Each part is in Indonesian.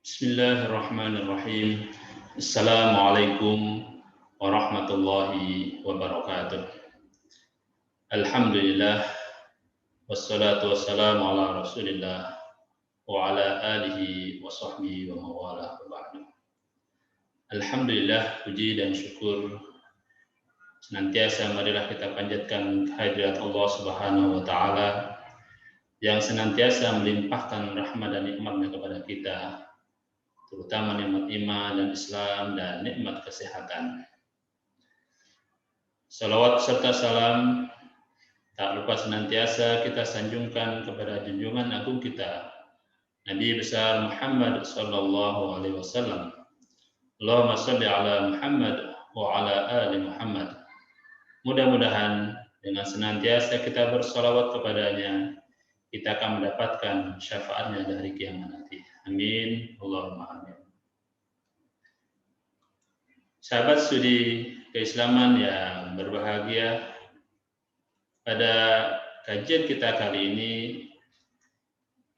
Bismillahirrahmanirrahim. Assalamualaikum warahmatullahi wabarakatuh. Alhamdulillah wassalatu wassalamu ala Rasulillah wa ala alihi wa sahbihi wa mawalah wa ba'du. Alhamdulillah, puji dan syukur senantiasa marilah kita panjatkan kehadirat Allah Subhanahu wa taala yang senantiasa melimpahkan rahmat dan nikmat-Nya kepada kita, terutama nikmat iman dan Islam dan nikmat kesehatan. Salawat serta salam tak lupa senantiasa kita sanjungkan kepada junjungan agung kita, Nabi besar Muhammad sallallahu alaihi wasallam. Allahumma shalli ala Muhammad wa ala ali Muhammad. Mudah-mudahan dengan senantiasa kita bersalawat kepadanya, kita akan mendapatkan syafaatnya dari kiamat nanti. Amin. Allahumma amin. Sahabat studi keislaman yang berbahagia, pada kajian kita kali ini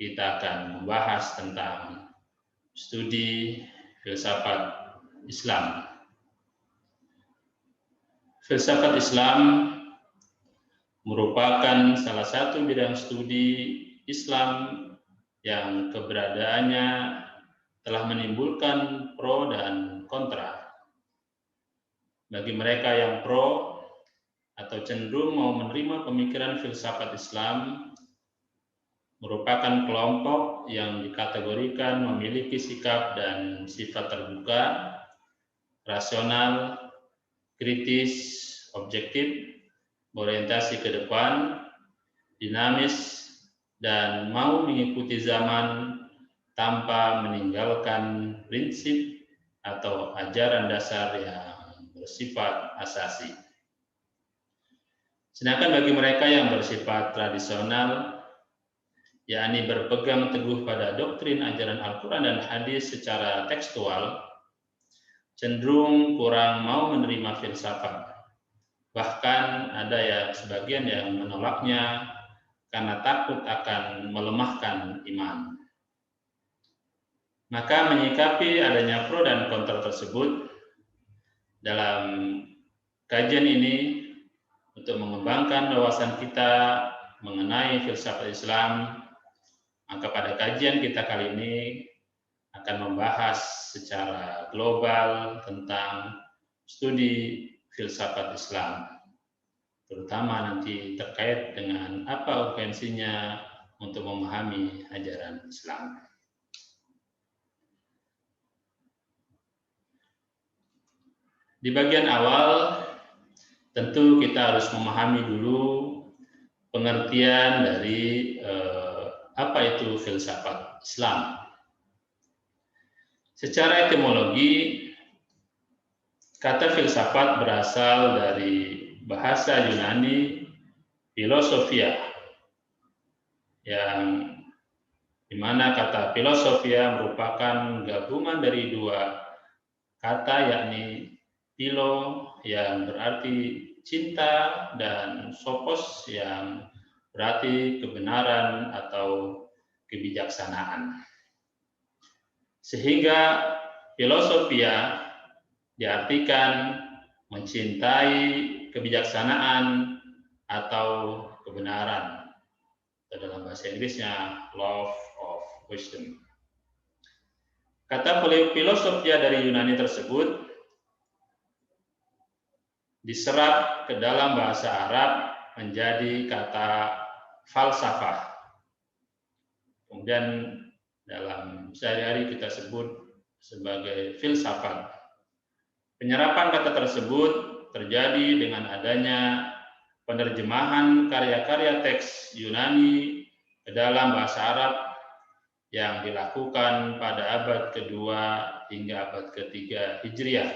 kita akan membahas tentang studi filsafat Islam. Filsafat Islam merupakan salah satu bidang studi Islam yang keberadaannya telah menimbulkan pro dan kontra. Bagi mereka yang pro atau cenderung mau menerima pemikiran filsafat Islam, merupakan kelompok yang dikategorikan memiliki sikap dan sifat terbuka, rasional, kritis, objektif, berorientasi ke depan, dinamis, dan mau mengikuti zaman tanpa meninggalkan prinsip atau ajaran dasar yang bersifat asasi. Sedangkan bagi mereka yang bersifat tradisional, yakni berpegang teguh pada doktrin ajaran Al-Quran dan hadis secara tekstual, cenderung kurang mau menerima filsafat. Bahkan ada ya sebagian yang menolaknya karena takut akan melemahkan iman. Maka menyikapi adanya pro dan kontra tersebut, dalam kajian ini untuk mengembangkan wawasan kita mengenai filsafat Islam, maka pada kajian kita kali ini akan membahas secara global tentang studi filsafat Islam, terutama nanti terkait dengan apa urgensinya untuk memahami ajaran Islam. Di bagian awal, tentu kita harus memahami dulu pengertian dari apa itu filsafat Islam. Secara etimologi, kata filsafat berasal dari bahasa Yunani filosofia, yang dimana kata filosofia merupakan gabungan dari dua kata, yakni philo yang berarti cinta dan sophos yang berarti kebenaran atau kebijaksanaan. Sehingga filosofia diartikan mencintai kebijaksanaan atau kebenaran, atau dalam bahasa Inggrisnya love of wisdom. Kata filosofia dari Yunani tersebut diserap ke dalam bahasa Arab menjadi kata falsafah. Kemudian dalam sehari-hari kita sebut sebagai filsafat. Penyerapan kata tersebut terjadi dengan adanya penerjemahan karya-karya teks Yunani ke dalam bahasa Arab yang dilakukan pada abad kedua hingga abad ketiga Hijriah.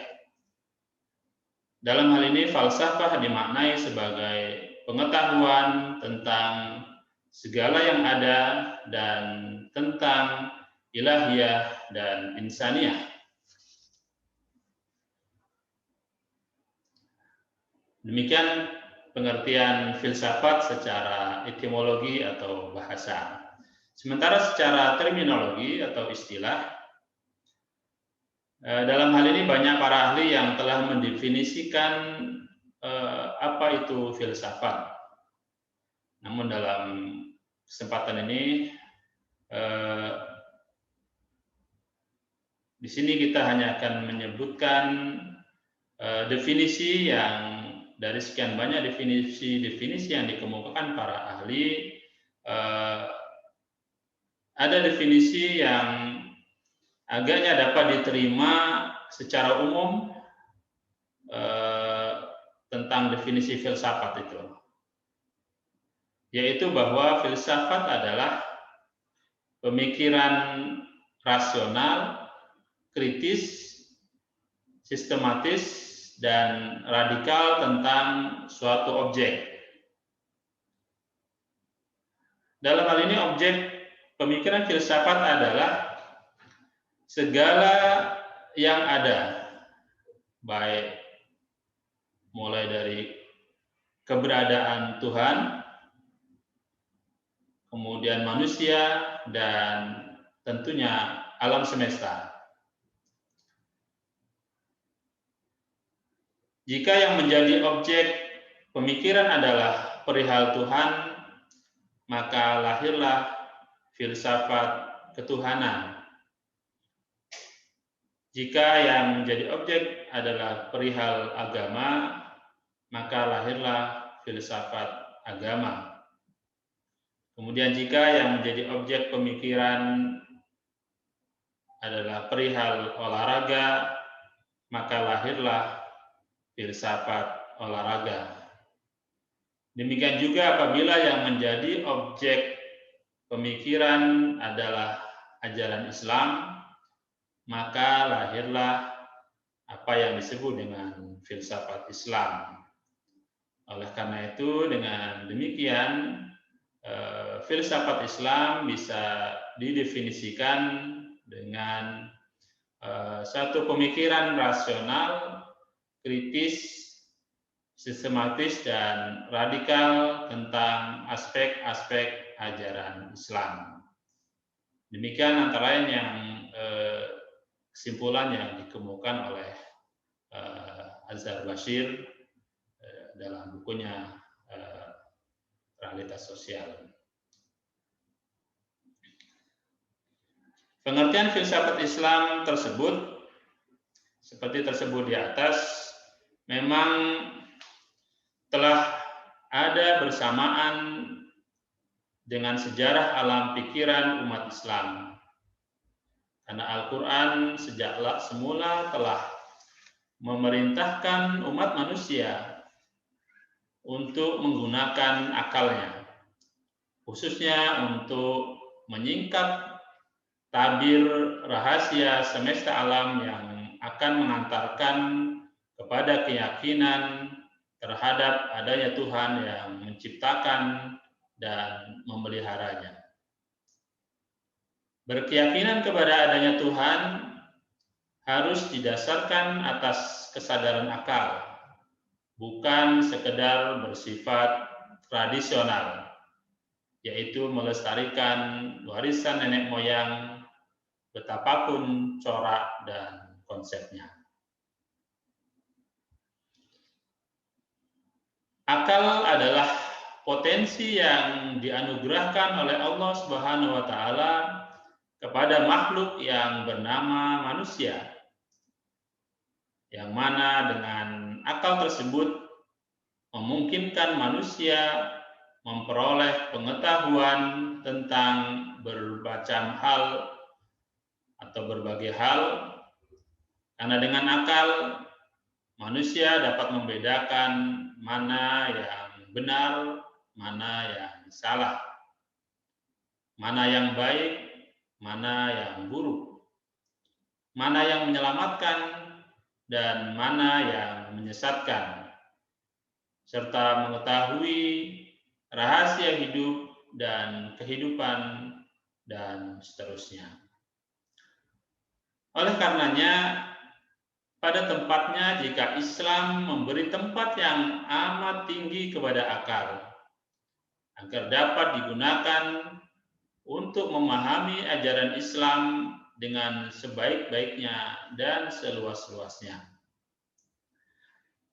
Dalam hal ini falsafah dimaknai sebagai pengetahuan tentang segala yang ada dan tentang ilahiyah dan insaniyah. Demikian pengertian filsafat secara etimologi atau bahasa. Sementara secara terminologi atau istilah, Dalam hal ini banyak para ahli yang telah mendefinisikan apa itu filsafat. Namun dalam kesempatan ini di sini kita hanya akan menyebutkan definisi yang dari sekian banyak definisi yang dikemukakan para ahli, ada definisi yang agaknya dapat diterima secara umum tentang definisi filsafat itu, yaitu bahwa filsafat adalah pemikiran rasional, kritis, sistematis, dan radikal tentang suatu objek. Dalam hal ini objek pemikiran filsafat adalah segala yang ada, baik mulai dari keberadaan Tuhan, kemudian manusia, dan tentunya alam semesta. Jika yang menjadi objek pemikiran adalah perihal Tuhan, maka lahirlah filsafat ketuhanan. Jika yang menjadi objek adalah perihal agama, maka lahirlah filsafat agama. Kemudian jika yang menjadi objek pemikiran adalah perihal olahraga, maka lahirlah filsafat olahraga. Demikian juga apabila yang menjadi objek pemikiran adalah ajaran Islam, maka lahirlah apa yang disebut dengan filsafat Islam. Oleh karena itu, dengan demikian, filsafat Islam bisa didefinisikan dengan satu pemikiran rasional, kritis, sistematis, dan radikal tentang aspek-aspek ajaran Islam. Demikian antara lain yang kesimpulan yang dikemukakan oleh Azhar Bashir dalam bukunya Realitas Sosial. Pengertian filsafat Islam tersebut, seperti tersebut di atas, memang telah ada bersamaan dengan sejarah alam pikiran umat Islam. Karena Al-Quran sejak semula telah memerintahkan umat manusia untuk menggunakan akalnya, khususnya untuk menyingkap tabir rahasia semesta alam yang akan mengantarkan kepada keyakinan terhadap adanya Tuhan yang menciptakan dan memeliharanya. Berkeyakinan kepada adanya Tuhan harus didasarkan atas kesadaran akal, bukan sekedar bersifat tradisional, yaitu melestarikan warisan nenek moyang betapapun corak dan konsepnya. Akal adalah potensi yang dianugerahkan oleh Allah Subhanahu wa taala kepada makhluk yang bernama manusia, yang mana dengan akal tersebut memungkinkan manusia memperoleh pengetahuan tentang berbagai hal atau berbagai hal, karena dengan akal manusia dapat membedakan mana yang benar, mana yang salah, mana yang baik, mana yang buruk, mana yang menyelamatkan, dan mana yang menyesatkan, serta mengetahui rahasia hidup dan kehidupan, dan seterusnya. Oleh karenanya, pada tempatnya jika Islam memberi tempat yang amat tinggi kepada akal, agar dapat digunakan untuk memahami ajaran Islam dengan sebaik-baiknya dan seluas-luasnya.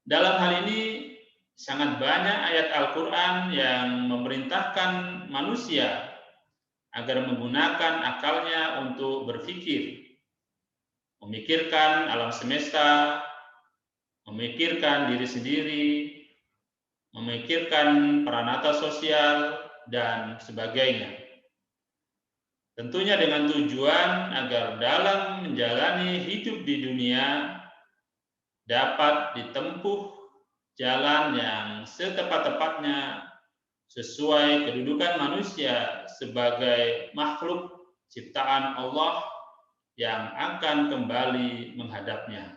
Dalam hal ini sangat banyak ayat Al-Quran yang memerintahkan manusia agar menggunakan akalnya untuk berpikir, memikirkan alam semesta, memikirkan diri sendiri, memikirkan peranata sosial, dan sebagainya. Tentunya dengan tujuan agar dalam menjalani hidup di dunia dapat ditempuh jalan yang setepat-tepatnya sesuai kedudukan manusia sebagai makhluk ciptaan Allah yang akan kembali menghadapnya.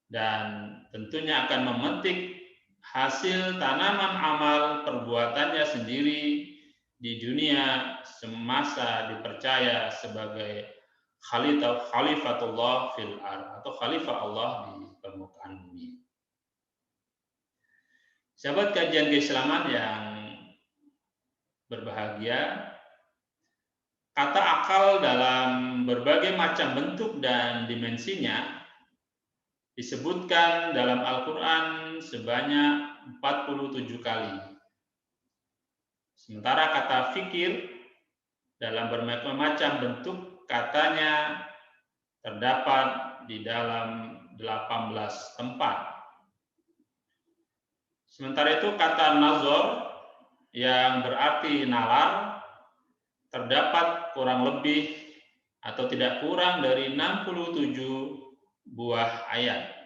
Dan tentunya akan memetik hasil tanaman amal perbuatannya sendiri di dunia semasa dipercaya sebagai khalifatullah fil ard atau khalifah Allah di permukaan bumi. Sahabat kajian keislaman yang berbahagia, kata akal dalam berbagai macam bentuk dan dimensinya disebutkan dalam Al-Quran sebanyak 47 kali. Sementara kata fikir dalam berbagai macam bentuk katanya terdapat di dalam 18 tempat. Sementara itu kata nazar yang berarti nalar terdapat kurang lebih atau tidak kurang dari 67 buah ayat.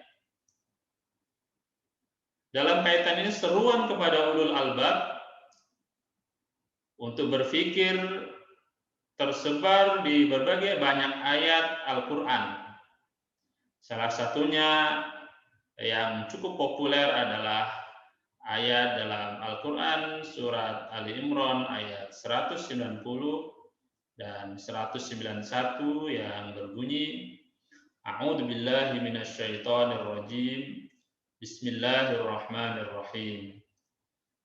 Dalam kaitan ini seruan kepada ulul albab untuk berpikir tersebar di berbagai banyak ayat Al-Quran. Salah satunya yang cukup populer adalah ayat dalam Al-Quran surat Ali Imran ayat 190 dan 191 yang berbunyi A'udzu billahi minasyaitonir rajim. Bismillahirrahmanirrahim.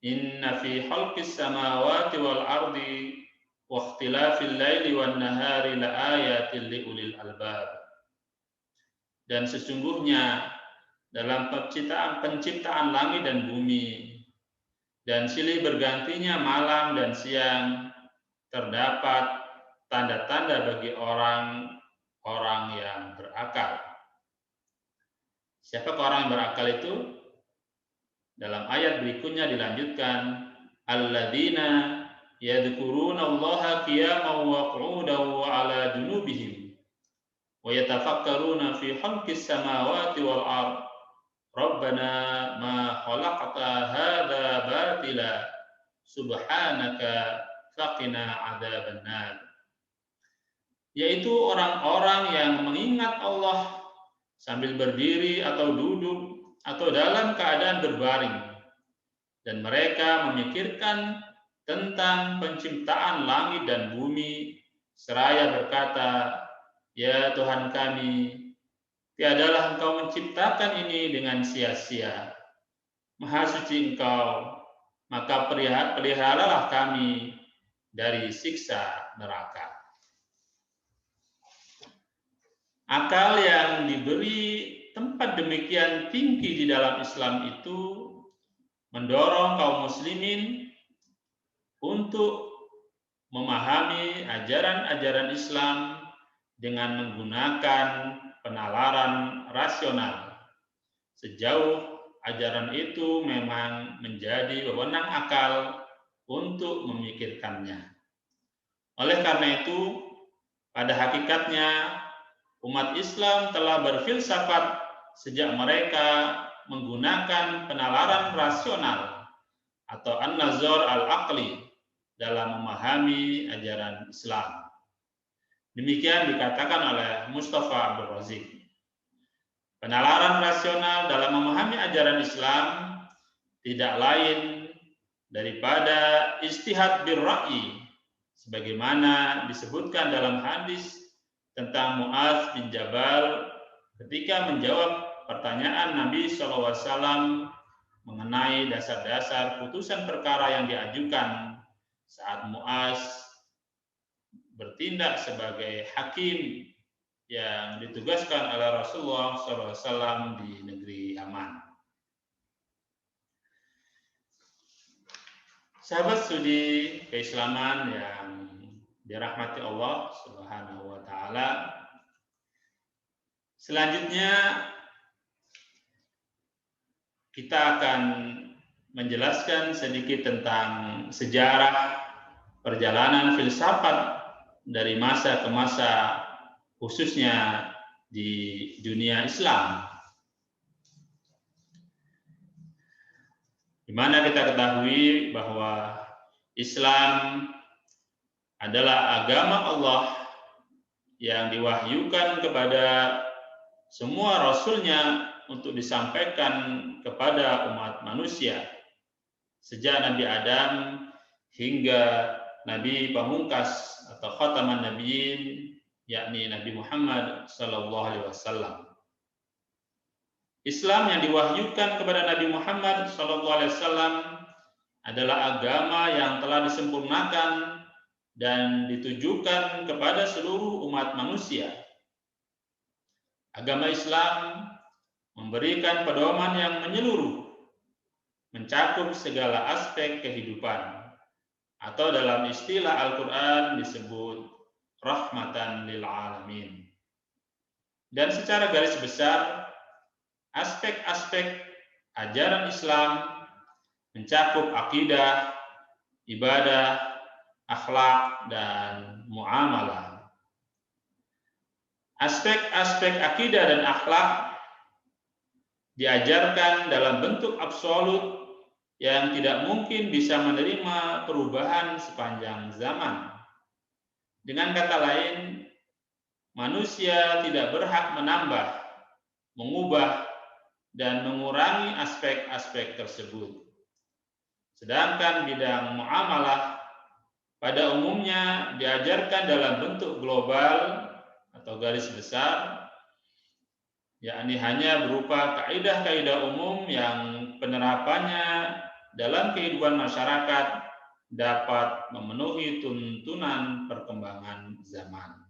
Inna fi khalqis samawati wal ardi wa ikhtilafil laili wan nahari laayatil liulil albab. Dan sesungguhnya dalam penciptaan langit dan bumi dan silih bergantinya malam dan siang terdapat tanda-tanda bagi orang yang berakal. Siapa orang yang berakal itu? Dalam ayat berikutnya dilanjutkan, alladzina yadhkurunallaha qiyaman wa qu'udan wa 'ala junubihim wa yatafakkaruna fi khalqis samawati wal ard. Rabbana ma khalaqta hadza batila subhanaka faqina 'adzabannar. Yaitu orang-orang yang mengingat Allah sambil berdiri atau duduk atau dalam keadaan berbaring, dan mereka memikirkan tentang penciptaan langit dan bumi seraya berkata, ya Tuhan kami, tiadalah Engkau menciptakan ini dengan sia-sia. Maha suci Engkau, maka peliharalah kami dari siksa neraka. Akal yang diberi tempat demikian tinggi di dalam Islam itu mendorong kaum muslimin untuk memahami ajaran-ajaran Islam dengan menggunakan penalaran rasional. Sejauh ajaran itu memang menjadi wewenang akal untuk memikirkannya. Oleh karena itu, pada hakikatnya umat Islam telah berfilsafat sejak mereka menggunakan penalaran rasional atau an-nazar al-aqli dalam memahami ajaran Islam. Demikian dikatakan oleh Mustafa Abdul Razik. Penalaran rasional dalam memahami ajaran Islam tidak lain daripada ijtihad birra'yi, sebagaimana disebutkan dalam hadis tentang Mu'adz bin Jabal ketika menjawab pertanyaan Nabi SAW mengenai dasar-dasar putusan perkara yang diajukan saat Mu'adz bertindak sebagai hakim yang ditugaskan oleh Rasulullah SAW di negeri Yaman. Sahabat studi keislaman yang dirahmati Allah Subhanahu wa taala. Selanjutnya kita akan menjelaskan sedikit tentang sejarah perjalanan filsafat dari masa ke masa, khususnya di dunia Islam. Di mana kita ketahui bahwa Islam adalah agama Allah yang diwahyukan kepada semua rasulnya untuk disampaikan kepada umat manusia, sejak Nabi Adam hingga Nabi pamungkas atau khataman nabiyyin, yakni Nabi Muhammad sallallahu alaihi wasallam. Islam yang diwahyukan kepada Nabi Muhammad sallallahu alaihi wasallam adalah agama yang telah disempurnakan dan ditujukan kepada seluruh umat manusia. Agama Islam memberikan pedoman yang menyeluruh, mencakup segala aspek kehidupan, atau dalam istilah Al-Quran disebut rahmatan lil alamin. Dan secara garis besar, aspek-aspek ajaran Islam mencakup akidah, ibadah, akhlak, dan muamalah. Aspek-aspek akidah dan akhlak diajarkan dalam bentuk absolut yang tidak mungkin bisa menerima perubahan sepanjang zaman. Dengan kata lain, manusia tidak berhak menambah, mengubah, dan mengurangi aspek-aspek tersebut. Sedangkan bidang muamalah pada umumnya diajarkan dalam bentuk global atau garis besar, yakni hanya berupa kaidah-kaidah umum yang penerapannya dalam kehidupan masyarakat dapat memenuhi tuntunan perkembangan zaman.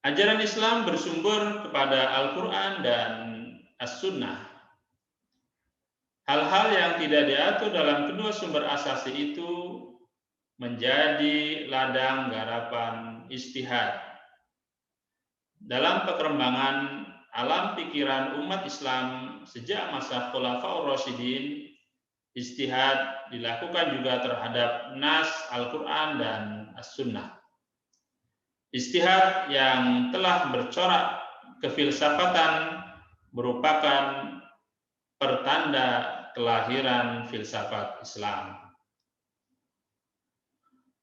Ajaran Islam bersumber kepada Al-Quran dan As-Sunnah. Hal-hal yang tidak diatur dalam kedua sumber asasi itu menjadi ladang garapan ijtihad. Dalam perkembangan alam pikiran umat Islam sejak masa Khulafaur Rasyidin, ijtihad dilakukan juga terhadap nas Al-Quran dan As-Sunnah. Ijtihad yang telah bercorak kefilsafatan merupakan pertanda kelahiran filsafat Islam.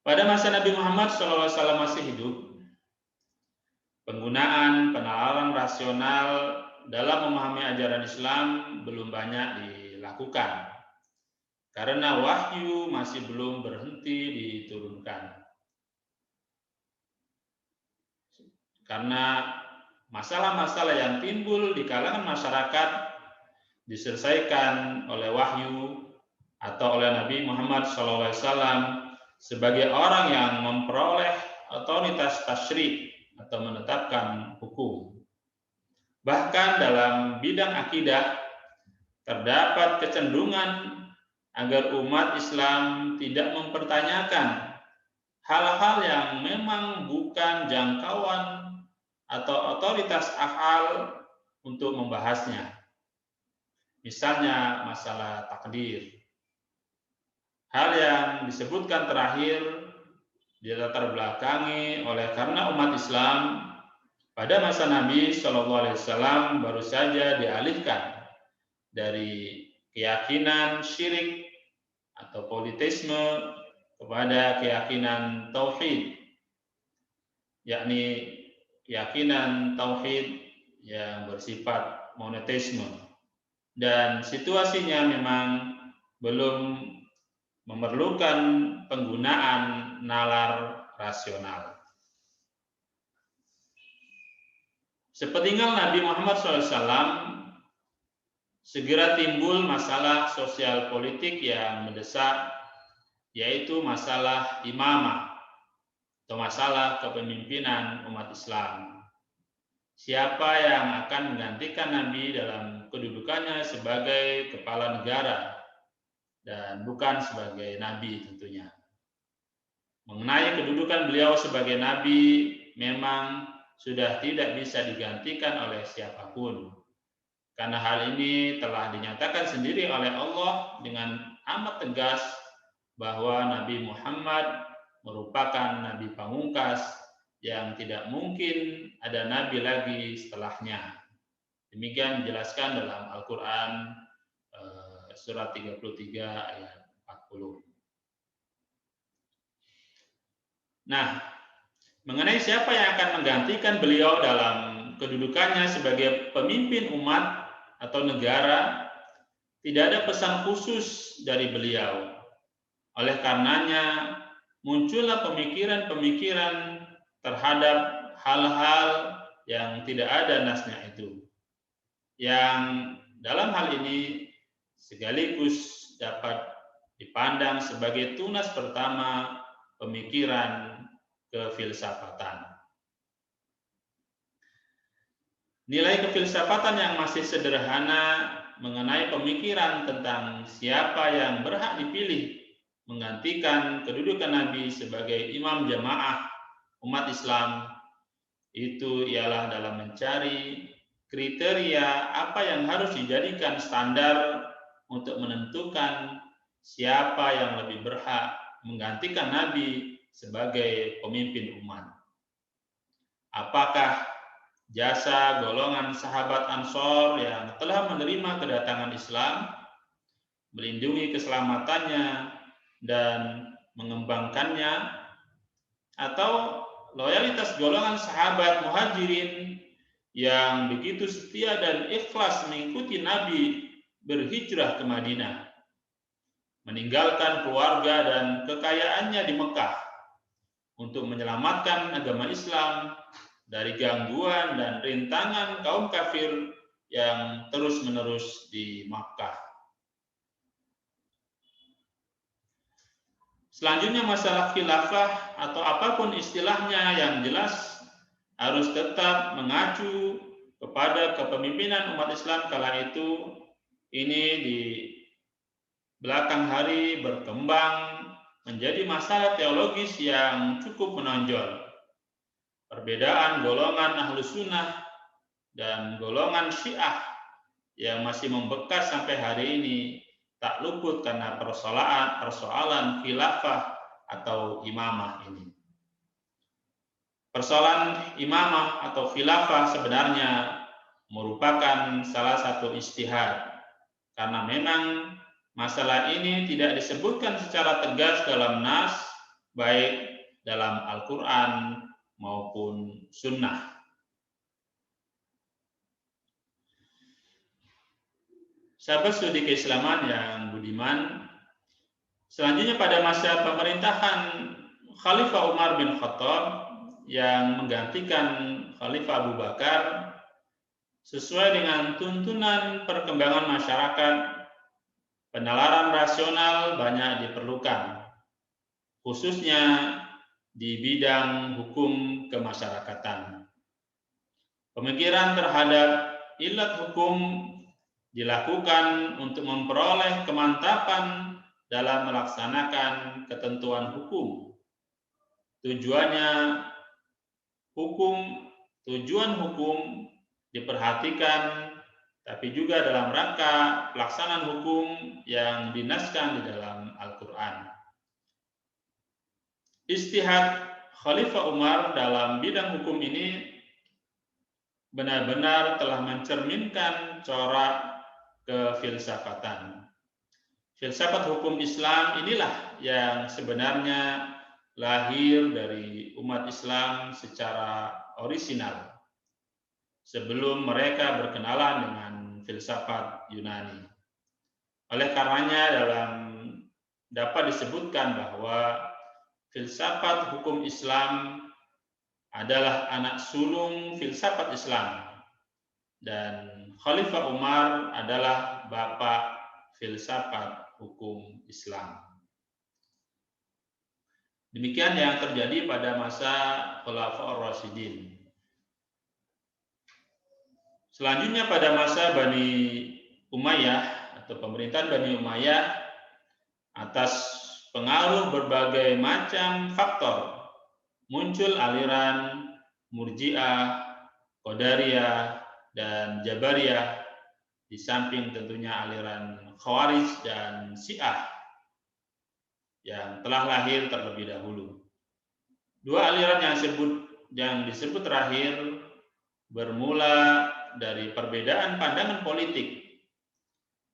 Pada masa Nabi Muhammad SAW masih hidup, penggunaan penalaran rasional dalam memahami ajaran Islam belum banyak dilakukan, karena wahyu masih belum berhenti diturunkan. Karena masalah-masalah yang timbul di kalangan masyarakat diselesaikan oleh wahyu atau oleh Nabi Muhammad SAW sebagai orang yang memperoleh otoritas tasyri' atau menetapkan hukum. Bahkan dalam bidang akidah terdapat kecenderungan agar umat Islam tidak mempertanyakan hal-hal yang memang bukan jangkauan atau otoritas akal untuk membahasnya. Misalnya masalah takdir. Hal yang disebutkan terakhir dilatar belakangi oleh karena umat Islam pada masa Nabi SAW baru saja dialihkan dari keyakinan syirik atau politisme kepada keyakinan tauhid, yakni keyakinan tauhid yang bersifat monoteisme, dan situasinya memang belum memerlukan penggunaan nalar rasional. Sepeninggal Nabi Muhammad SAW, segera timbul masalah sosial politik yang mendesak yaitu masalah imamah atau masalah kepemimpinan umat Islam. Siapa yang akan menggantikan Nabi dalam kedudukannya sebagai kepala negara dan bukan sebagai Nabi tentunya. Mengenai kedudukan beliau sebagai Nabi memang sudah tidak bisa digantikan oleh siapapun. Karena hal ini telah dinyatakan sendiri oleh Allah dengan amat tegas bahwa Nabi Muhammad merupakan Nabi pamungkas yang tidak mungkin ada Nabi lagi setelahnya. Demikian dijelaskan dalam Al-Quran surat 33 ayat 40. Nah, mengenai siapa yang akan menggantikan beliau dalam kedudukannya sebagai pemimpin umat atau negara, tidak ada pesan khusus dari beliau. Oleh karenanya, muncullah pemikiran-pemikiran terhadap hal-hal yang tidak ada nasnya itu, yang dalam hal ini sekaligus dapat dipandang sebagai tunas pertama pemikiran kefilsafatan. Nilai kefilsafatan yang masih sederhana mengenai pemikiran tentang siapa yang berhak dipilih menggantikan kedudukan Nabi sebagai imam jamaah umat Islam itu ialah dalam mencari kriteria apa yang harus dijadikan standar untuk menentukan siapa yang lebih berhak menggantikan Nabi sebagai pemimpin umat. Apakah jasa golongan sahabat Ansor yang telah menerima kedatangan Islam, melindungi keselamatannya dan mengembangkannya, atau loyalitas golongan sahabat Muhajirin yang begitu setia dan ikhlas mengikuti Nabi berhijrah ke Madinah, meninggalkan keluarga dan kekayaannya di Mekah untuk menyelamatkan agama Islam dari gangguan dan rintangan kaum kafir yang terus-menerus di Makkah. Selanjutnya masalah khilafah atau apapun istilahnya yang jelas harus tetap mengacu kepada kepemimpinan umat Islam kala itu. Ini di belakang hari berkembang menjadi masalah teologis yang cukup menonjol. Perbedaan golongan Ahlus Sunnah dan golongan Syiah yang masih membekas sampai hari ini tak luput karena persoalan khilafah atau imamah ini. Persoalan imamah atau khilafah sebenarnya merupakan salah satu ijtihad, karena memang masalah ini tidak disebutkan secara tegas dalam nas, baik dalam Al-Quran maupun Sunnah. Sahabat studi keislaman yang budiman, selanjutnya pada masa pemerintahan Khalifah Umar bin Khattab yang menggantikan Khalifah Abu Bakar, sesuai dengan tuntunan perkembangan masyarakat, penalaran rasional banyak diperlukan, khususnya di bidang hukum kemasyarakatan. Pemikiran terhadap ilat hukum dilakukan untuk memperoleh kemantapan dalam melaksanakan ketentuan hukum. Tujuan hukum diperhatikan, tapi juga dalam rangka pelaksanaan hukum yang dinaskan di dalam Al-Quran. Ijtihad Khalifah Umar dalam bidang hukum ini benar-benar telah mencerminkan corak kefilsafatan. Filsafat hukum Islam inilah yang sebenarnya lahir dari umat Islam secara orisinal sebelum mereka berkenalan dengan filsafat Yunani. Oleh karenanya dapat disebutkan bahwa filsafat hukum Islam adalah anak sulung filsafat Islam, dan Khalifah Umar adalah bapak filsafat hukum Islam. Demikian yang terjadi pada masa Khulafaur Rasyidin. Selanjutnya pada masa Bani Umayyah atau pemerintahan Bani Umayyah, atas pengaruh berbagai macam faktor, muncul aliran Murji'ah, Qadariyah, dan Jabariyah, di samping tentunya aliran Khawarij dan Syiah yang telah lahir terlebih dahulu. Dua aliran yang disebut terakhir bermula dari perbedaan pandangan politik,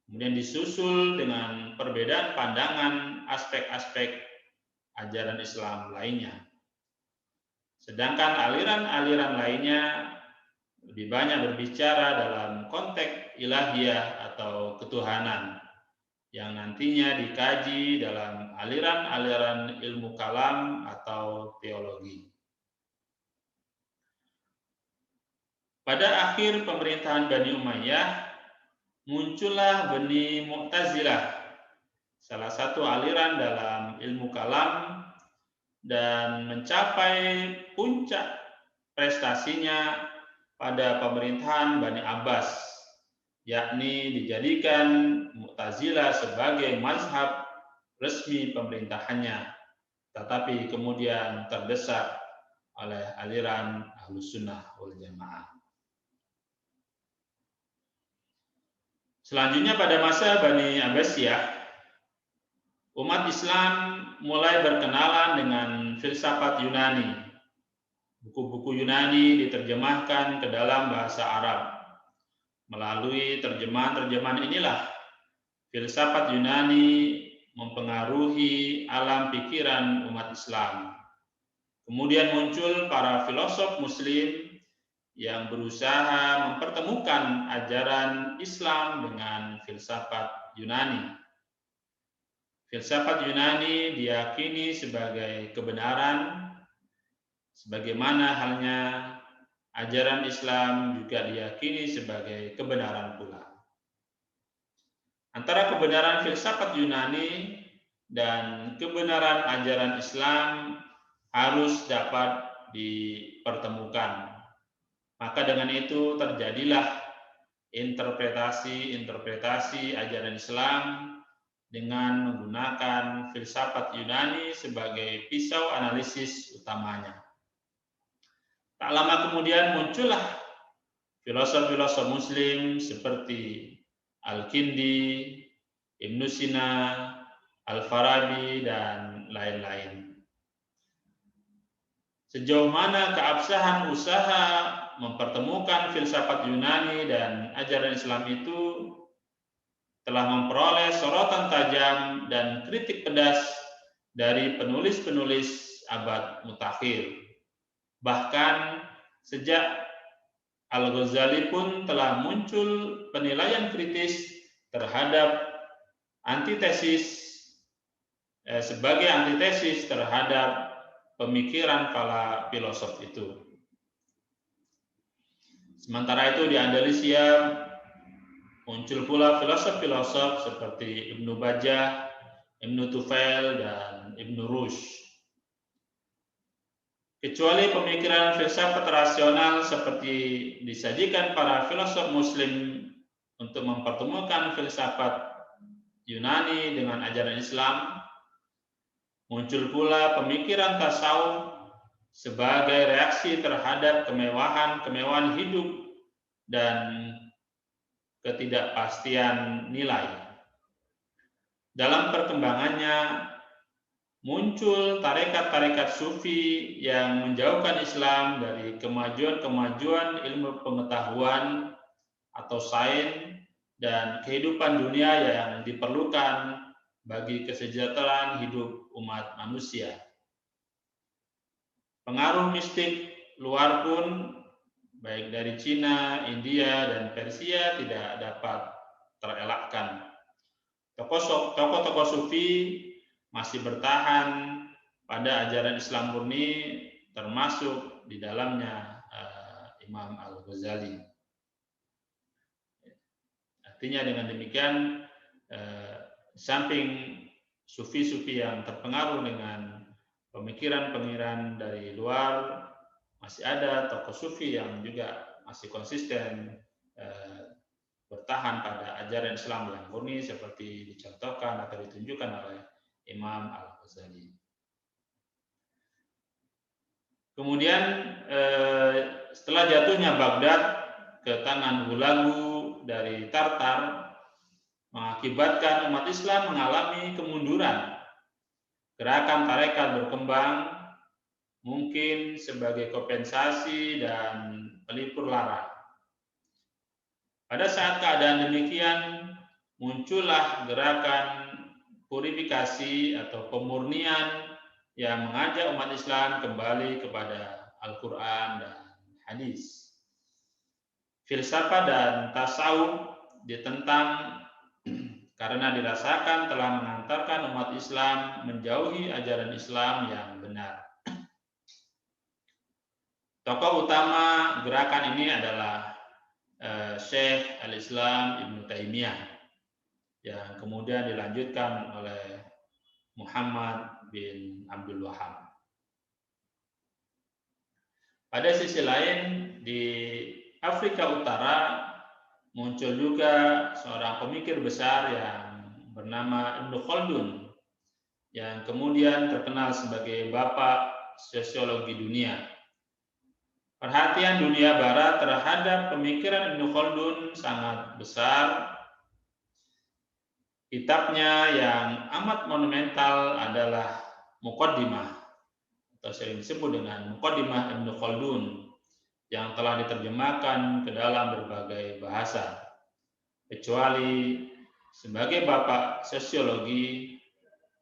kemudian disusul dengan perbedaan pandangan aspek-aspek ajaran Islam lainnya. Sedangkan aliran-aliran lainnya lebih banyak berbicara dalam konteks ilahiyah atau ketuhanan, yang nantinya dikaji dalam aliran-aliran ilmu kalam atau teologi. Pada akhir pemerintahan Bani Umayyah, muncullah Bani Mu'tazilah, salah satu aliran dalam ilmu kalam, dan mencapai puncak prestasinya pada pemerintahan Bani Abbas, yakni dijadikan Mu'tazilah sebagai mazhab resmi pemerintahannya, tetapi kemudian terdesak oleh aliran Ahlus Sunnah wal Jamaah. Selanjutnya pada masa Bani Abbasiyah, umat Islam mulai berkenalan dengan filsafat Yunani. Buku-buku Yunani diterjemahkan ke dalam bahasa Arab. Melalui terjemahan-terjemahan inilah filsafat Yunani mempengaruhi alam pikiran umat Islam. Kemudian muncul para filosof Muslim yang berusaha mempertemukan ajaran Islam dengan filsafat Yunani. Filsafat Yunani diyakini sebagai kebenaran, sebagaimana halnya ajaran Islam juga diyakini sebagai kebenaran pula. Antara kebenaran filsafat Yunani dan kebenaran ajaran Islam harus dapat dipertemukan. Maka dengan itu terjadilah interpretasi ajaran Islam dengan menggunakan filsafat Yunani sebagai pisau analisis utamanya. Tak lama kemudian muncullah filosof-filosof Muslim seperti Al-Kindi, Ibnu Sina, Al-Farabi, dan lain-lain. Sejauh mana keabsahan usaha mempertemukan filsafat Yunani dan ajaran Islam itu telah memperoleh sorotan tajam dan kritik pedas dari penulis-penulis abad mutakhir. Bahkan sejak Al-Ghazali pun telah muncul penilaian kritis terhadap sebagai antitesis terhadap pemikiran para filosof itu. Sementara itu di Andalusia muncul pula filosof-filosof seperti Ibnu Bajjah, Ibnu Tufail, dan Ibnu Rushd. Kecuali pemikiran filsafat rasional seperti disajikan para filosof Muslim untuk mempertemukan filsafat Yunani dengan ajaran Islam, muncul pula pemikiran tasawuf sebagai reaksi terhadap kemewahan hidup dan ketidakpastian nilai. Dalam perkembangannya, muncul tarekat-tarekat sufi yang menjauhkan Islam dari kemajuan-kemajuan ilmu pengetahuan atau sains dan kehidupan dunia yang diperlukan bagi kesejahteraan hidup umat manusia. Pengaruh mistik luar pun, baik dari Cina, India, dan Persia, tidak dapat terelakkan. Tokoh-tokoh sufi masih bertahan pada ajaran Islam murni, termasuk di dalamnya Imam Al-Ghazali. Artinya dengan demikian, samping sufi-sufi yang terpengaruh dengan pemikiran-pemikiran dari luar, masih ada tokoh sufi yang juga masih konsisten bertahan pada ajaran Islam yang murni seperti dicontohkan atau ditunjukkan oleh Imam Al-Ghazali. Kemudian setelah jatuhnya Baghdad ke tangan Hulagu dari Tartar, mengakibatkan umat Islam mengalami kemunduran. Gerakan tarekat berkembang, mungkin sebagai kompensasi dan pelipur lara. Pada saat keadaan demikian, muncullah gerakan purifikasi atau pemurnian yang mengajak umat Islam kembali kepada Al-Quran dan hadis. Filsafat dan tasawuf ditentang karena dirasakan telah mengantarkan umat Islam menjauhi ajaran Islam yang benar. Tokoh utama gerakan ini adalah Syekh Al-Islam Ibnu Taimiyah, yang kemudian dilanjutkan oleh Muhammad bin Abdul Wahab. Pada sisi lain, di Afrika Utara muncul juga seorang pemikir besar yang bernama Ibnu Khaldun, yang kemudian terkenal sebagai bapak sosiologi dunia. Perhatian dunia barat terhadap pemikiran Ibnu Khaldun sangat besar. Kitabnya yang amat monumental adalah Muqaddimah, atau sering disebut dengan Muqaddimah Ibnu Khaldun, yang telah diterjemahkan ke dalam berbagai bahasa. Kecuali sebagai bapak sosiologi,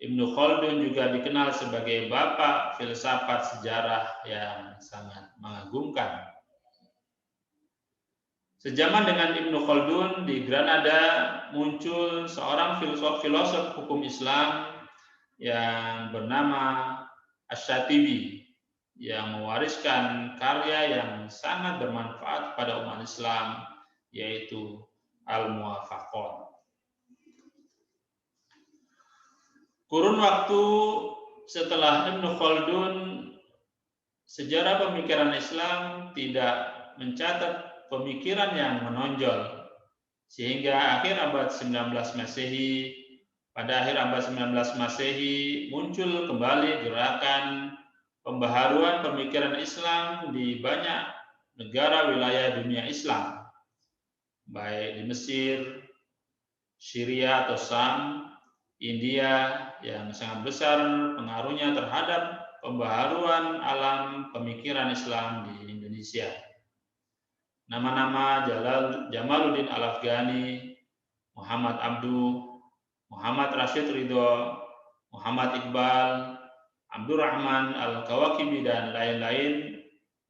Ibnu Khaldun juga dikenal sebagai bapak filsafat sejarah yang sangat mengagumkan. Sejaman dengan Ibnu Khaldun, di Granada muncul seorang filosof hukum Islam yang bernama Asy-Syatibi, yang mewariskan karya yang sangat bermanfaat pada umat Islam, yaitu Al-Muwafaqat. Kurun waktu setelah Ibnu Khaldun, sejarah pemikiran Islam tidak mencatat pemikiran yang menonjol, sehingga pada akhir abad 19 Masehi muncul kembali gerakan pembaharuan pemikiran Islam di banyak negara wilayah dunia Islam, baik di Mesir, Syria atau Sam, India, yang sangat besar pengaruhnya terhadap pembaharuan alam pemikiran Islam di Indonesia. Nama-nama Jamaluddin Al-Afghani, Muhammad Abduh, Muhammad Rashid Ridho, Muhammad Iqbal, Abdurrahman Al-Kawakibi, dan lain-lain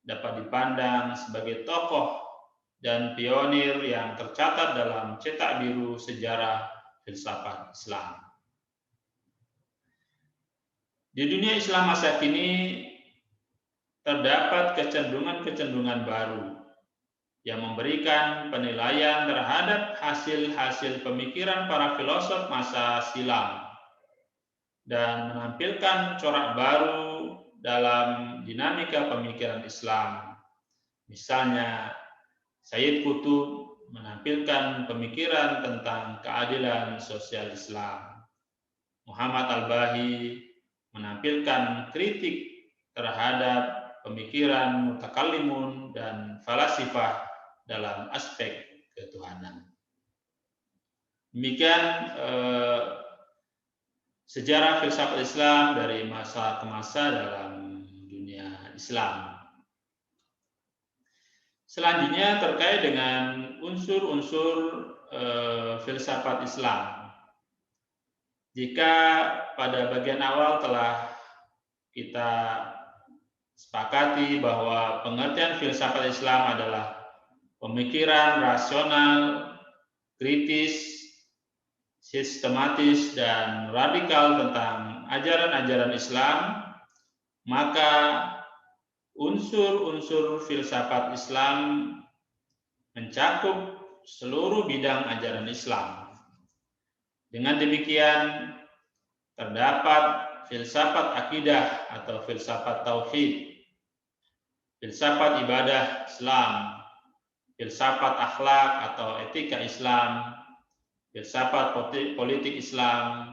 dapat dipandang sebagai tokoh dan pionir yang tercatat dalam cetak biru sejarah filsafat Islam. Di dunia Islam masa kini terdapat kecenderungan-kecenderungan baru yang memberikan penilaian terhadap hasil-hasil pemikiran para filosof masa silam dan menampilkan corak baru dalam dinamika pemikiran Islam. Misalnya, Sayyid Qutb menampilkan pemikiran tentang keadilan sosial Islam. Muhammad Al-Bahi menampilkan kritik terhadap pemikiran mutakallimun dan falasifah dalam aspek ketuhanan. Demikian sejarah filsafat Islam dari masa ke masa dalam dunia Islam. Selanjutnya terkait dengan unsur-unsur filsafat Islam. Jika pada bagian awal telah kita sepakati bahwa pengertian filsafat Islam adalah pemikiran rasional, kritis, sistematis, dan radikal tentang ajaran-ajaran Islam, maka unsur-unsur filsafat Islam mencakup seluruh bidang ajaran Islam. Dengan demikian, terdapat filsafat akidah atau filsafat tauhid, filsafat ibadah Islam, filsafat akhlak atau etika Islam, filsafat politik Islam,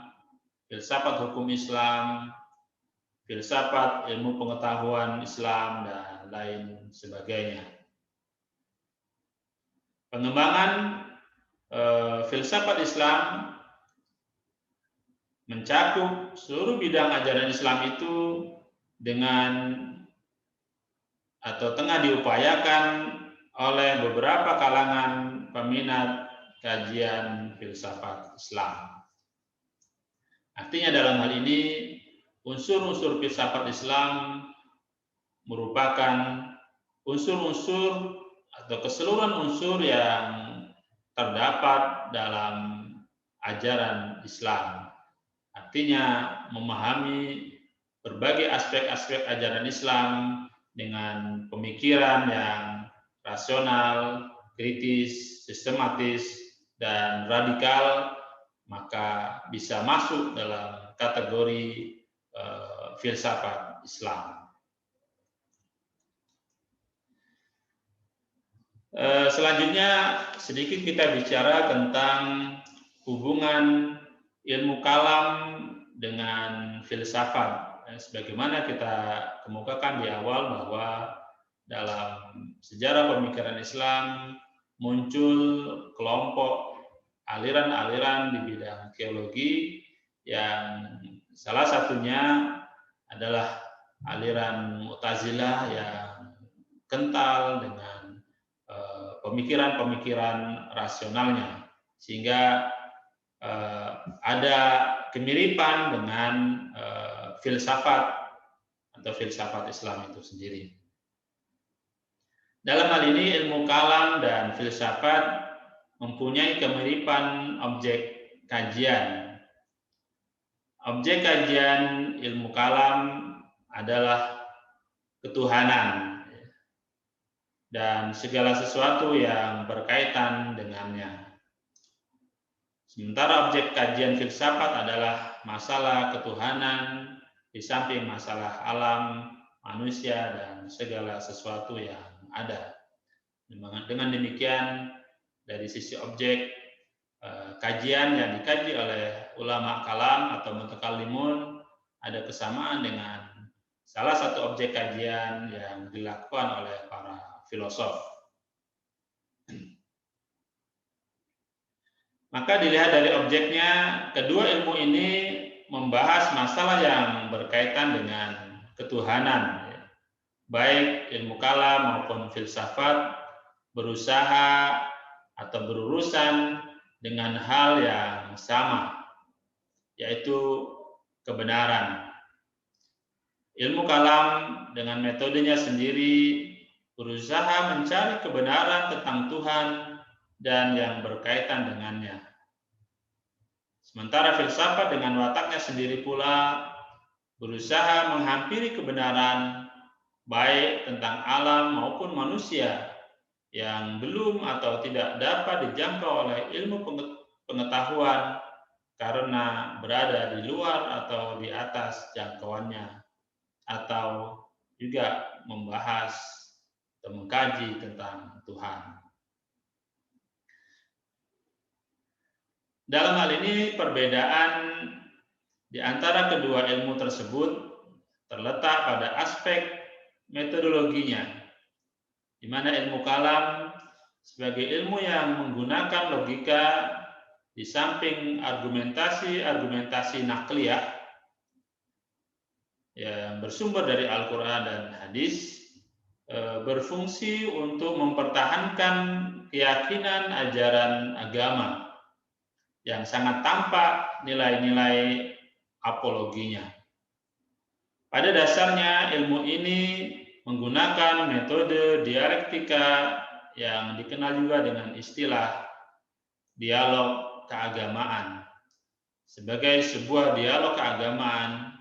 filsafat hukum Islam, filsafat ilmu pengetahuan Islam, dan lain sebagainya. Pengembangan filsafat Islam mencakup seluruh bidang ajaran Islam itu dengan atau tengah diupayakan oleh beberapa kalangan peminat kajian filsafat Islam. Artinya dalam hal ini unsur-unsur filsafat Islam merupakan unsur-unsur atau keseluruhan unsur yang terdapat dalam ajaran Islam. Artinya memahami berbagai aspek-aspek ajaran Islam dengan pemikiran yang rasional, kritis, sistematis, dan radikal, maka bisa masuk dalam kategori filsafat Islam. Selanjutnya sedikit kita bicara tentang hubungan ilmu kalam dengan filsafat. Sebagaimana kita kemukakan di awal bahwa dalam sejarah pemikiran Islam muncul kelompok aliran-aliran di bidang teologi yang salah satunya adalah aliran Mu'tazilah yang kental dengan pemikiran-pemikiran rasionalnya, sehingga ada kemiripan dengan filsafat atau filsafat Islam itu sendiri. Dalam hal ini ilmu kalam dan filsafat mempunyai kemiripan objek kajian. Objek kajian ilmu kalam adalah ketuhanan dan segala sesuatu yang berkaitan dengannya. Sementara objek kajian filsafat adalah masalah ketuhanan di samping masalah alam, manusia, dan segala sesuatu yang ada. Dengan demikian, dari sisi objek kajian yang dikaji oleh ulama kalam atau mutakallimun ada kesamaan dengan salah satu objek kajian yang dilakukan oleh para filosof. Maka dilihat dari objeknya, kedua ilmu ini membahas masalah yang berkaitan dengan ketuhanan. Baik ilmu kalam maupun filsafat berusaha atau berurusan dengan hal yang sama, yaitu kebenaran. Ilmu kalam dengan metodenya sendiri berusaha mencari kebenaran tentang Tuhan dan yang berkaitan dengannya. Sementara filsafat dengan wataknya sendiri pula berusaha menghampiri kebenaran baik tentang alam maupun manusia yang belum atau tidak dapat dijangkau oleh ilmu pengetahuan karena berada di luar atau di atas jangkauannya, atau juga membahas atau mengkaji tentang Tuhan. Dalam hal ini perbedaan di antara kedua ilmu tersebut terletak pada aspek metodologinya, di mana ilmu kalam sebagai ilmu yang menggunakan logika di samping argumentasi nakliyah yang bersumber dari Al-Quran dan hadis, berfungsi untuk mempertahankan keyakinan ajaran agama yang sangat tampak nilai-nilai apologinya. Pada dasarnya ilmu ini menggunakan metode dialektika yang dikenal juga dengan istilah dialog keagamaan. Sebagai sebuah dialog keagamaan,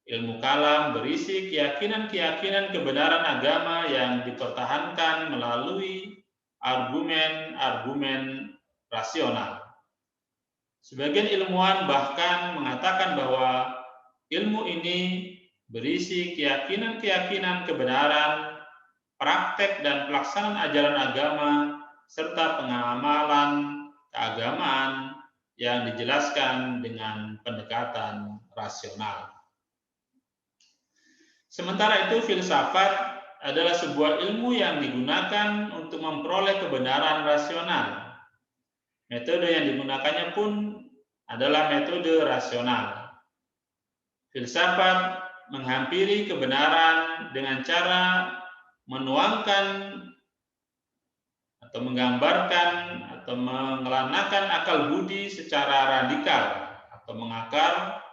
ilmu kalam berisi keyakinan-keyakinan kebenaran agama yang dipertahankan melalui argumen-argumen rasional. Sebagian ilmuwan bahkan mengatakan bahwa ilmu ini berisi keyakinan-keyakinan kebenaran, praktek dan pelaksanaan ajaran agama, serta pengamalan keagamaan yang dijelaskan dengan pendekatan rasional. Sementara itu, filsafat adalah sebuah ilmu yang digunakan untuk memperoleh kebenaran rasional. Metode yang digunakannya pun adalah metode rasional. Filsafat menghampiri kebenaran dengan cara menuangkan atau menggambarkan atau mengelanakan akal budi secara radikal atau mengakar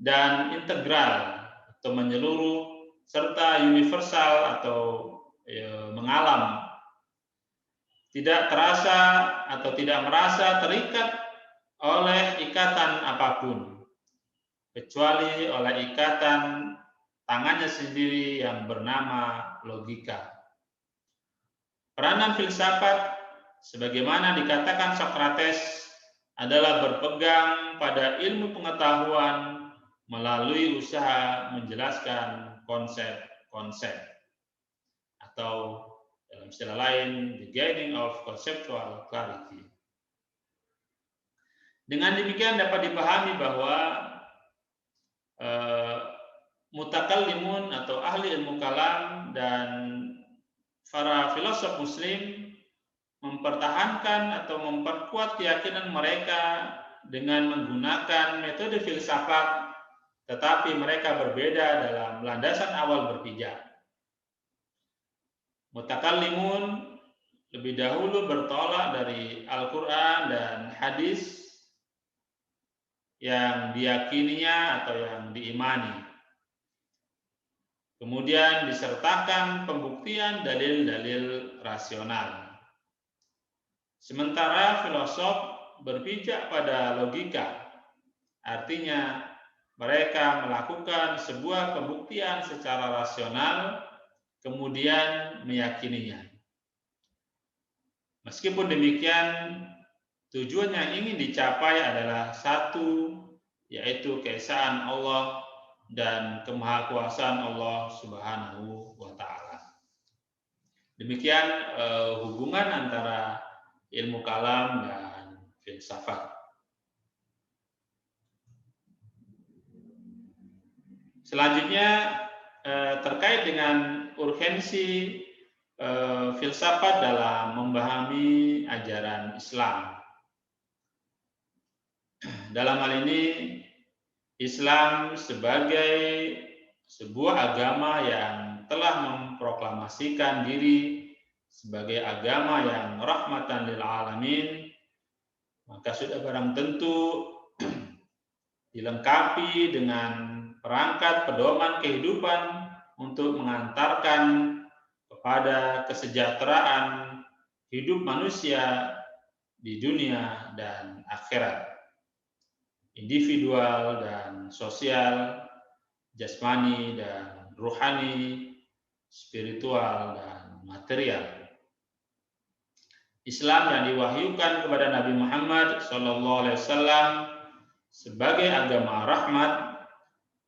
dan integral atau menyeluruh serta universal atau mengalam, tidak terasa atau tidak merasa terikat oleh ikatan apapun kecuali oleh ikatan tangannya sendiri yang bernama logika. Peranan filsafat, sebagaimana dikatakan Socrates, adalah berpegang pada ilmu pengetahuan melalui usaha menjelaskan konsep-konsep, atau dalam istilah lain, the gaining of conceptual clarity. Dengan demikian dapat dipahami bahwa mutakallimun atau ahli ilmu kalam dan para filosof muslim mempertahankan atau memperkuat keyakinan mereka dengan menggunakan metode filsafat, tetapi mereka berbeda dalam landasan awal berpijak. Mutakallimun lebih dahulu bertolak dari Al-Quran dan hadis yang diyakininya atau yang diimani. Kemudian disertakan pembuktian dalil-dalil rasional. Sementara filosof berpijak pada logika, artinya mereka melakukan sebuah pembuktian secara rasional, kemudian meyakininya. Meskipun demikian, tujuan yang ingin dicapai adalah satu, yaitu keesaan Allah dan kemahakuasaan Allah Subhanahu wa Ta'ala. Demikian hubungan antara ilmu kalam dan filsafat. Selanjutnya terkait dengan urgensi filsafat dalam memahami ajaran Islam. Dalam hal ini, Islam sebagai sebuah agama yang telah memproklamasikan diri sebagai agama yang rahmatan lil alamin, maka sudah barang tentu dilengkapi dengan perangkat pedoman kehidupan untuk mengantarkan kepada kesejahteraan hidup manusia di dunia dan akhirat, individual dan sosial, jasmani dan ruhani, spiritual dan material. Islam yang diwahyukan kepada Nabi Muhammad SAW sebagai agama rahmat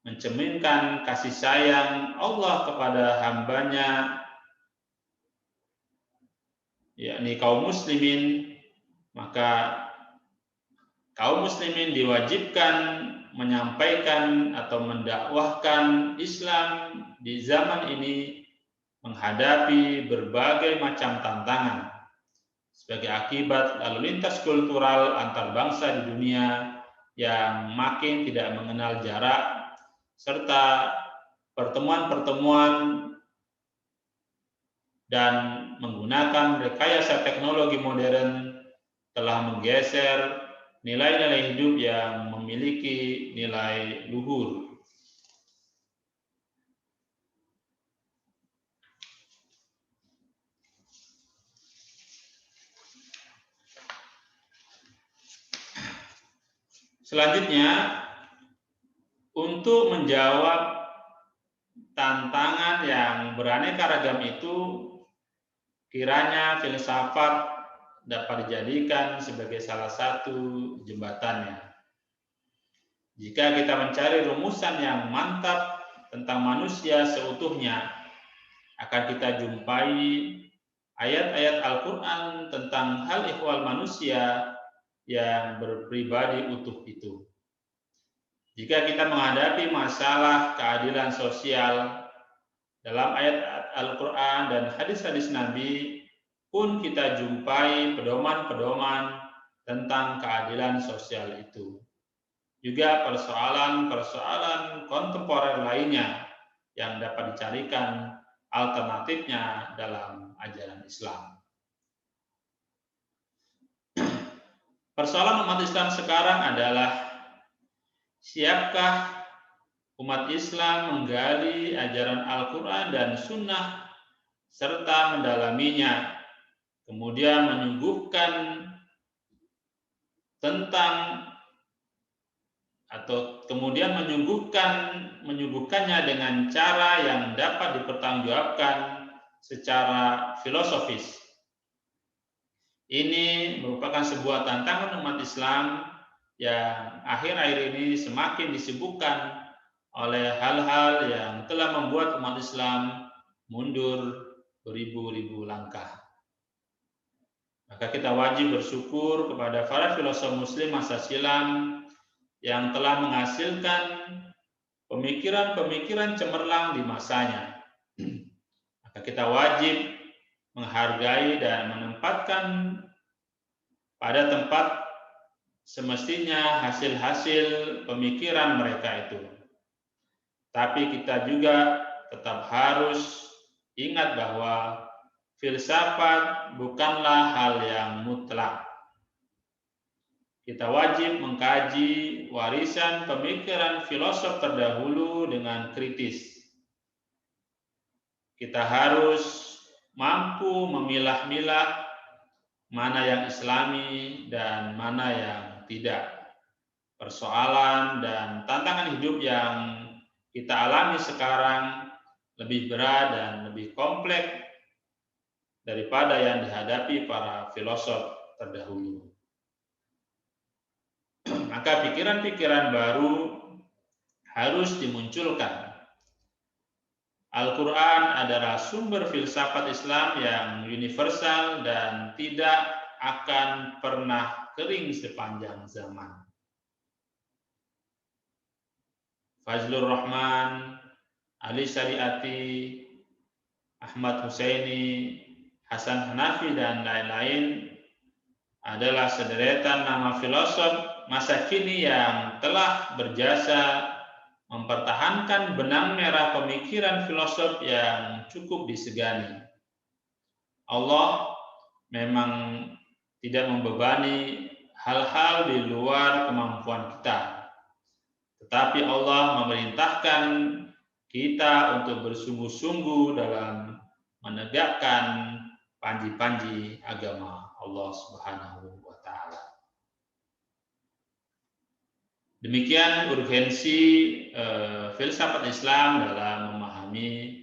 mencerminkan kasih sayang Allah kepada hambanya, yakni kaum muslimin. Maka kaum muslimin diwajibkan menyampaikan atau mendakwahkan Islam di zaman ini menghadapi berbagai macam tantangan sebagai akibat lalu lintas kultural antar bangsa di dunia yang makin tidak mengenal jarak, serta pertemuan-pertemuan dan menggunakan rekayasa teknologi modern telah menggeser nilai-nilai hidup yang memiliki nilai luhur. Selanjutnya, untuk menjawab tantangan yang beraneka ragam itu, kiranya filsafat dapat dijadikan sebagai salah satu jembatannya. Jika kita mencari rumusan yang mantap tentang manusia seutuhnya, akan kita jumpai ayat-ayat Al-Quran tentang hal ihwal manusia yang berpribadi utuh itu. Jika kita menghadapi masalah keadilan sosial dalam ayat Al-Quran dan hadis-hadis Nabi, pun kita jumpai pedoman-pedoman tentang keadilan sosial itu. Juga persoalan-persoalan kontemporer lainnya yang dapat dicarikan alternatifnya dalam ajaran Islam. Persoalan umat Islam sekarang adalah, siapkah umat Islam menggali ajaran Al-Quran dan Sunnah serta mendalaminya, kemudian menyuguhkan menyuguhkannya dengan cara yang dapat dipertanggungjawabkan secara filosofis. Ini merupakan sebuah tantangan umat Islam yang akhir-akhir ini semakin disibukkan oleh hal-hal yang telah membuat umat Islam mundur beribu-ribu langkah. Maka kita wajib bersyukur kepada para filosof muslim masa silam yang telah menghasilkan pemikiran-pemikiran cemerlang di masanya. Maka kita wajib menghargai dan menempatkan pada tempat semestinya hasil-hasil pemikiran mereka itu. Tapi kita juga tetap harus ingat bahwa filsafat bukanlah hal yang mutlak. Kita wajib mengkaji warisan pemikiran filosof terdahulu dengan kritis. Kita harus mampu memilah-milah mana yang islami dan mana yang tidak. Persoalan dan tantangan hidup yang kita alami sekarang lebih berat dan lebih kompleks daripada yang dihadapi para filosof terdahulu. Maka pikiran-pikiran baru harus dimunculkan. Al-Quran adalah sumber filsafat Islam yang universal dan tidak akan pernah kering sepanjang zaman. Fazlur Rahman, Ali Syariati, Ahmad Husaini, Hasan Hanafi, dan lain-lain adalah sederetan nama filosof masa kini yang telah berjasa mempertahankan benang merah pemikiran filosof yang cukup disegani. Allah memang tidak membebani hal-hal di luar kemampuan kita, tetapi Allah memerintahkan kita untuk bersungguh-sungguh dalam menegakkan panji-panji agama Allah Subhanahu wa Ta'ala. Demikian urgensi filsafat Islam dalam memahami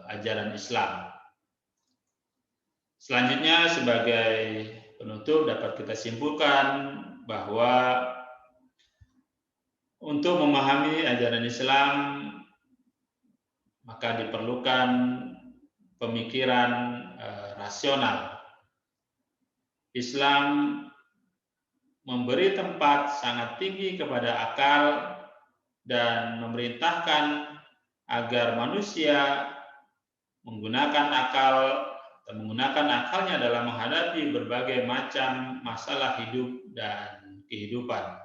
ajaran Islam. Selanjutnya, sebagai penutup dapat kita simpulkan bahwa untuk memahami ajaran Islam maka diperlukan pemikiran rasional. Islam memberi tempat sangat tinggi kepada akal dan memerintahkan agar manusia menggunakan akalnya dalam menghadapi berbagai macam masalah hidup dan kehidupan.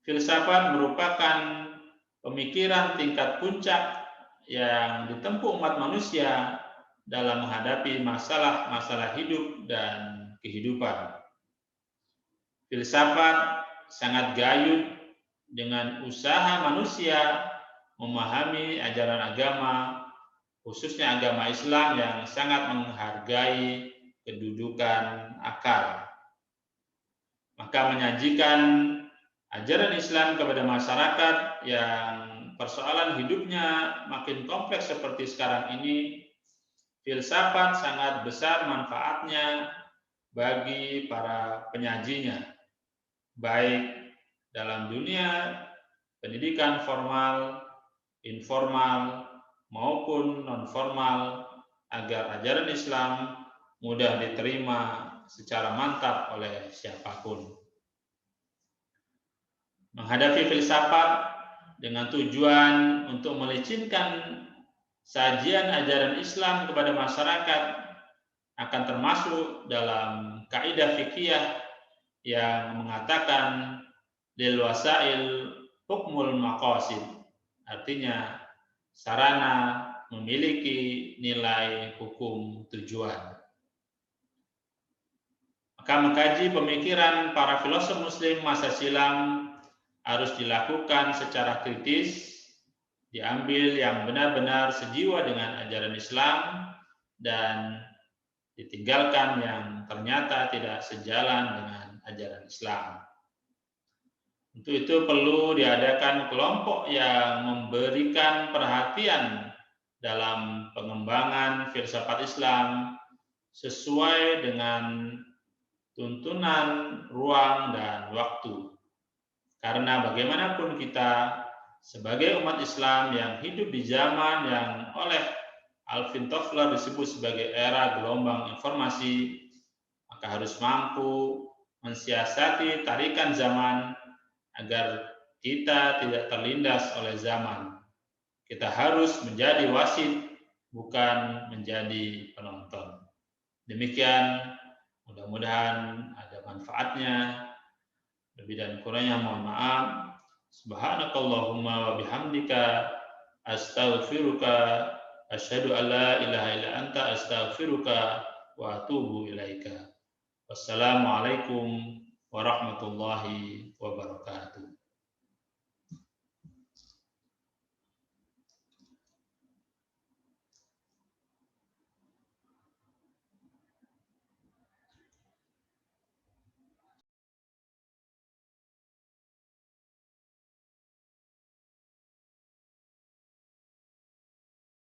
Filsafat merupakan pemikiran tingkat puncak yang ditempuh umat manusia dalam menghadapi masalah-masalah hidup dan kehidupan. Filsafat sangat gayut dengan usaha manusia memahami ajaran agama, khususnya agama Islam yang sangat menghargai kedudukan akal. Maka menyajikan ajaran Islam kepada masyarakat yang persoalan hidupnya makin kompleks seperti sekarang ini, filsafat sangat besar manfaatnya bagi para penyajinya, baik dalam dunia pendidikan formal, informal, maupun non-formal agar ajaran Islam mudah diterima secara mantap oleh siapapun. Menghadapi filsafat dengan tujuan untuk melicinkan sajian ajaran Islam kepada masyarakat akan termasuk dalam kaidah fikih yang mengatakan lil wasail hukmul maqasid, artinya sarana memiliki nilai hukum tujuan. Maka mengkaji pemikiran para filosof muslim masa silam harus dilakukan secara kritis, diambil yang benar-benar sejiwa dengan ajaran Islam dan ditinggalkan yang ternyata tidak sejalan dengan ajaran Islam. Untuk itu perlu diadakan kelompok yang memberikan perhatian dalam pengembangan filsafat Islam sesuai dengan tuntunan ruang dan waktu. Karena bagaimanapun kita sebagai umat Islam yang hidup di zaman yang oleh Alvin Toffler disebut sebagai era gelombang informasi, maka harus mampu mensiasati tarikan zaman agar kita tidak terlindas oleh zaman. Kita harus menjadi wasit, bukan menjadi penonton. Demikian, mudah-mudahan ada manfaatnya. Lebih dan kurangnya mohon maaf. Subhanakallahumma wa bihamdika astaghfiruka asyhadu an la ilaha illa anta astaghfiruka wa atubu ilaika. Wassalamualaikum warahmatullahi wabarakatuh.